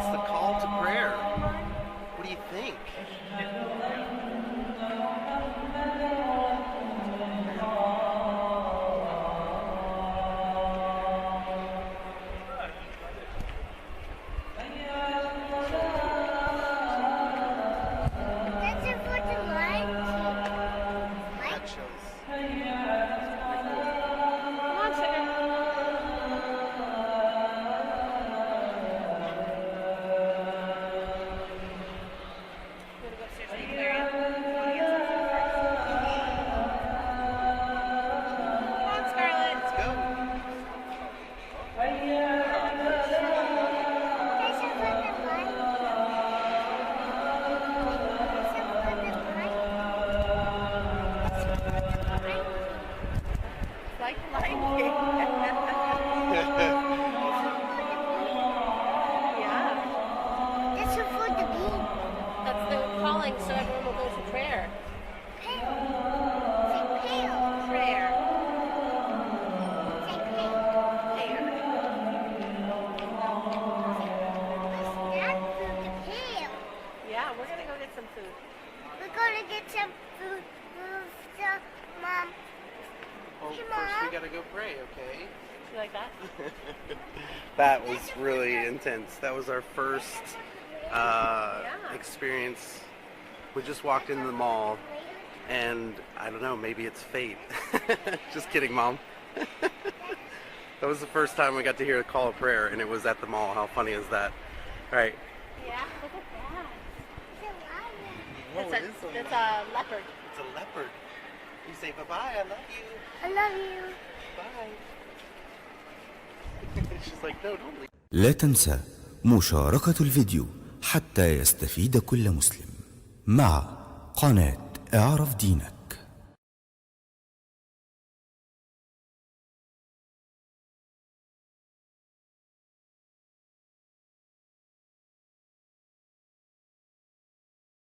It's the call to prayer. What do you think? So everyone will go to prayer. Yeah, we're gonna go get some food. We're gonna get some food. So, Mom. Well, Hey, first we Mom. gotta go pray, okay? You like that? That was really intense. That was our first experience. We just walked into the mall, and I don't know, maybe it's fate. Just kidding, Mom. That was the first time we got to hear the call of prayer, and it was at the mall. How funny is that? All right. Yeah, look at that. Whoa, It's a leopard. It's a leopard. You say bye-bye, I love you. I love you. Bye. She's like, no, don't leave. لا تنسى مشاركة الفيديو حتى يستفيد كل مسلم مع قناة اعرف دينك.